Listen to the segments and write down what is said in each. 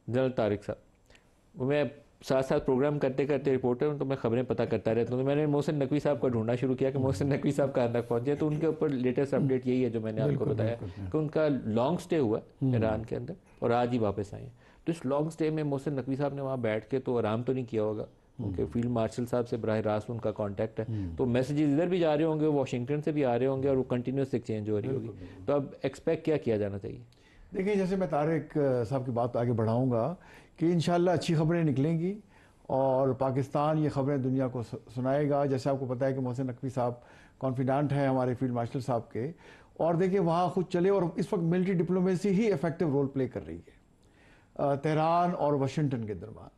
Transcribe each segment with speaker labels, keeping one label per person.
Speaker 1: General Tariq साहब, मैं साथ साथ प्रोग्राम करते करते रिपोर्टर हूँ तो मैं खबरें पता करता रहता हूँ। तो मैंने मोहसिन नकवी साहब का ढूंढना शुरू किया कि मोहसिन नकवी साहब कहाँ तक पहुँचे। तो उनके ऊपर लेटेस्ट अपडेट यही है जो मैंने आपको
Speaker 2: बिल्कुल
Speaker 1: बताया
Speaker 2: बिल्कुल।
Speaker 1: कि उनका लॉन्ग स्टे हुआ ईरान के अंदर और आज ही वापस आए हैं। तो इस लॉन्ग स्टे में मोहसिन नकवी साहब ने वहाँ बैठ के तो आराम तो नहीं किया होगा, उनके फील्ड मार्शल साहब से बराह रास्त उनका कांटेक्ट है, तो मैसेजेस इधर भी जा रहे होंगे, वाशिंगटन से भी आ रहे होंगे और वो कंटिन्यूस एक्सचेंज हो रही होगी। तो अब एक्सपेक्ट क्या किया जाना चाहिए?
Speaker 2: देखिए, जैसे मैं तारिक साहब की बात आगे बढ़ाऊंगा कि इंशाल्लाह अच्छी खबरें निकलेंगी और पाकिस्तान ये खबरें दुनिया को सुनाएगा। जैसे आपको पता है कि मोहसिन नकवी साहब कॉन्फिडेंट हैं हमारे फील्ड मार्शल साहब के, और देखिए वहाँ खुद चले, और इस वक्त मिलिट्री डिप्लोमेसी ही इफेक्टिव रोल प्ले कर रही है तेहरान और वाशिंगटन के दरमियान।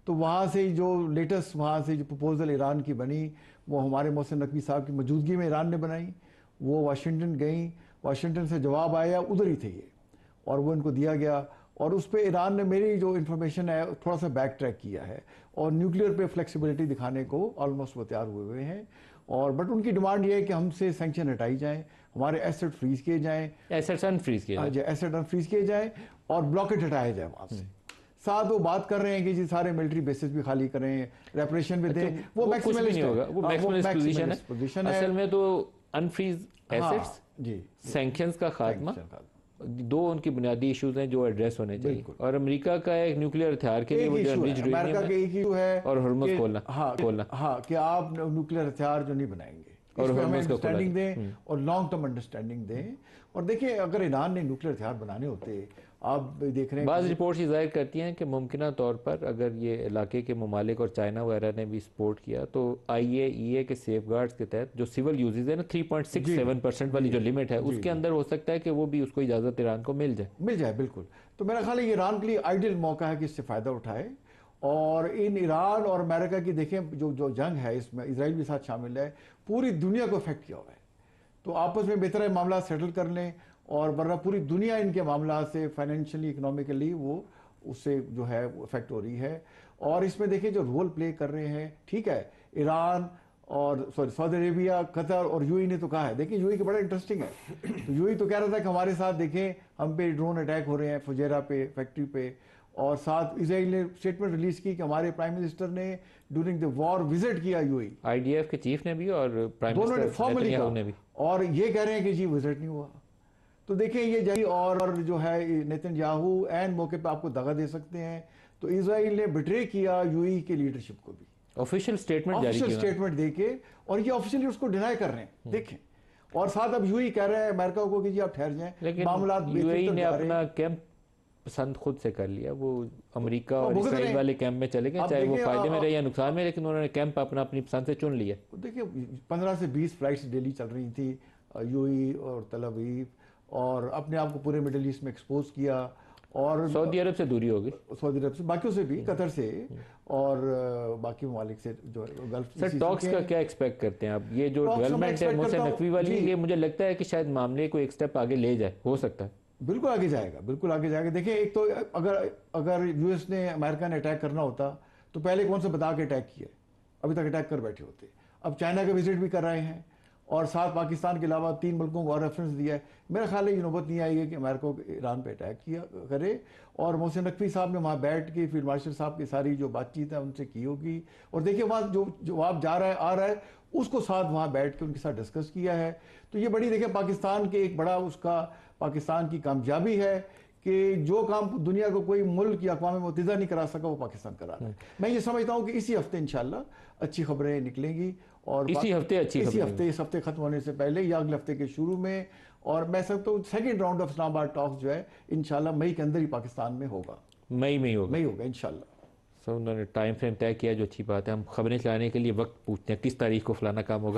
Speaker 2: तो वहाँ से जो लेटेस्ट वहाँ से जो प्रपोजल ईरान की बनी वो हमारे मोहसिन नकवी साहब की मौजूदगी में ईरान ने बनाई। वो वाशिंगटन गई, वाशिंगटन से जवाब आया, उधर ही थे ये, और वो इनको दिया गया। और उस पर ईरान ने मेरी जो इन्फॉर्मेशन है थोड़ा सा बैक ट्रैक किया है और न्यूक्लियर पे फ्लेक्सिबिलिटी दिखाने को ऑलमोस्ट वो तैयार हुए हैं। और बट उनकी डिमांड ये है कि हमसे सैंक्शन हटाई जाए, हमारे एसेट फ्रीज किए जाएँ,
Speaker 1: एसेट्स अनफ्रीज किए जाए,
Speaker 2: एसेट अनफ्रीज किए जाए और ब्लॉकेट हटाया जाए वहाँ से। साथ वो बात कर रहे हैं कि जी सारे मिलिट्री बेसिस भी खाली करें, रेपरेशन भी दें। वो
Speaker 1: मैक्सिमलिस्ट नहीं होगा, वो मैक्सिमलिस्ट
Speaker 2: पोजीशन है।
Speaker 1: असल में तो अनफ्रीज एसेट्स,
Speaker 2: जी,
Speaker 1: सैंक्शंस का खात्मा, दो उनकी बुनियादी इश्यूज हैं जो एड्रेस होने चाहिए। और अमेरिका का एक न्यूक्लियर हथियार के लिए वो जो
Speaker 2: अमेरिका का एक इशू है
Speaker 1: और हुर्मुज़ खोलना,
Speaker 2: हाँ कि आप न्यूक्लियर हथियार जो नहीं बनाएंगे और हमें अंडरस्टैंडिंग दें और लॉन्ग टर्म अंडरस्टैंडिंग दें। और देखिए, अगर ईरान ने न्यूक्लियर हथियार बनाने होते, आप देख रहे हैं
Speaker 1: बाज़ रिपोर्ट्स ये जाहिर करती हैं कि मुमकिना तौर पर अगर ये इलाके के ममालिक और चाइना वगैरह ने भी सपोर्ट किया तो IAEA के सेफ गार्ड्स के तहत जो सिविल यूजेज है ना 3.67% वाली जो लिमिट है उसके अंदर हो सकता है कि वो भी उसको इजाज़त ईरान को मिल जाए।
Speaker 2: बिल्कुल। तो मेरा ख्याल है ईरान के लिए आइडियल मौका है कि इससे फ़ायदा उठाए। और इन ईरान और अमेरिका की देखें जो जंग है, इसमें इसराइल भी साथ शामिल है, पूरी दुनिया को इफेक्ट किया हुआ है। तो आपस में बेहतर है मामला सेटल कर लें, और वरना पूरी दुनिया इनके मामला से फाइनेंशियली इकोनॉमिकली वो उससे जो है इफेक्ट हो रही है। और इसमें देखिए जो रोल प्ले कर रहे हैं, ठीक है, ईरान और सऊदी अरेबिया, कतर और यूएई ने तो कहा है। देखिए यूएई का बड़ा इंटरेस्टिंग है। तो यूएई तो कह रहा था कि हमारे साथ देखें हम पे ड्रोन अटैक हो रहे हैं, फुजैरा पे, फैक्ट्री पे। और साथ इजराइल ने स्टेटमेंट रिलीज की कि हमारे प्राइम मिनिस्टर ने ड्यूरिंग द वॉर विजिट किया यूएई,
Speaker 1: IDF के चीफ ने भी और प्राइम
Speaker 2: दोनों ने
Speaker 1: मिनिस्टर
Speaker 2: फॉर्मली
Speaker 1: ने भी,
Speaker 2: और ये कह रहे हैं कि जी विजिट नहीं हुआ। तो देखिए ये जंग और जो है नेतन्याहू एंड मौके पे आपको दगा दे सकते हैं। तो इजराइल ने बिट्रे किया यूएई के लीडरशिप को भी,
Speaker 1: ऑफिशियल स्टेटमेंट
Speaker 2: देके, और ये ऑफिशियली उसको डिनाई कर रहे हैं। देखें, और साथ अब यूएई कह रहे हैं अमेरिका को कि जी आप ठहर जाएं,
Speaker 1: लेकिन
Speaker 2: मामला
Speaker 1: यूएई ने अपना कैंप पसंद खुद से कर लिया। वो अमेरिका और इसराइल वाले कैंप में चले गए, चाहे वो फायदे में रहे या नुकसान में, लेकिन उन्होंने कैंप अपनी पसंद से चुन लिया।
Speaker 2: देखिए 15 से 20 फ्लाइट्स डेली चल रही थी यूएई और तल अवीव, और अपने आप को पूरे मिडिल ईस्ट में एक्सपोज किया। और
Speaker 1: सऊदी अरब से दूरी होगी,
Speaker 2: सऊदी अरब से, बाकियों से भी, कतर से और बाकी ममालिक से जो गल्फ।
Speaker 1: सर टॉक्स का क्या एक्सपेक्ट करते हैं आप? ये जो डेवलपमेंट है मोहसिन नकवी वाली, ये मुझे लगता है कि शायद मामले को एक स्टेप आगे ले जाए, हो सकता है।
Speaker 2: बिल्कुल आगे जाएगा, बिल्कुल आगे जाएगा। देखिए एक तो अगर यूएस ने, अमेरिका ने अटैक करना होता तो पहले कौन सा बता के अटैक किया, अभी तक अटैक कर बैठे होते। अब चाइना का विजिट भी कर रहे हैं और साथ पाकिस्तान के अलावा 3 मुल्कों को और रेफरेंस दिया है। मेरा ख्याल है ये नौबत नहीं आएगी कि अमेरिका को ईरान पे अटैक किया करे। और मोहसिन नकवी साहब ने वहाँ बैठ के फील्ड मार्शल साहब की सारी जो बातचीत है उनसे की होगी, और देखिए वहाँ जो जवाब जा रहा है, आ रहा है, उसको साथ वहाँ बैठ के उनके साथ डिस्कस किया है। तो ये बड़ी देखिए पाकिस्तान के एक बड़ा उसका पाकिस्तान की कामयाबी है कि जो काम दुनिया को कोई मुल्क या अक़वाम मुत्तहिदा नहीं करा सका वो पाकिस्तान करा रहा है। मैं ये समझता हूँ कि इसी हफ्ते इंशाल्लाह अच्छी खबरें निकलेंगी, और
Speaker 1: इसी हफ्ते
Speaker 2: इस हफ्ते खत्म होने से पहले या अगले हफ्ते के शुरू में। और मैं समझता हूँ second round of Islamabad talks जो है इंशाल्लाह मई के अंदर ही पाकिस्तान में होगा,
Speaker 1: मई में
Speaker 2: होगा इंशाल्लाह।
Speaker 1: सो उन्होंने टाइम फ्रेम तय किया, जो अच्छी बात है। हम खबरें चलाने के लिए वक्त पूछते हैं किस तारीख को फलाना काम होगा।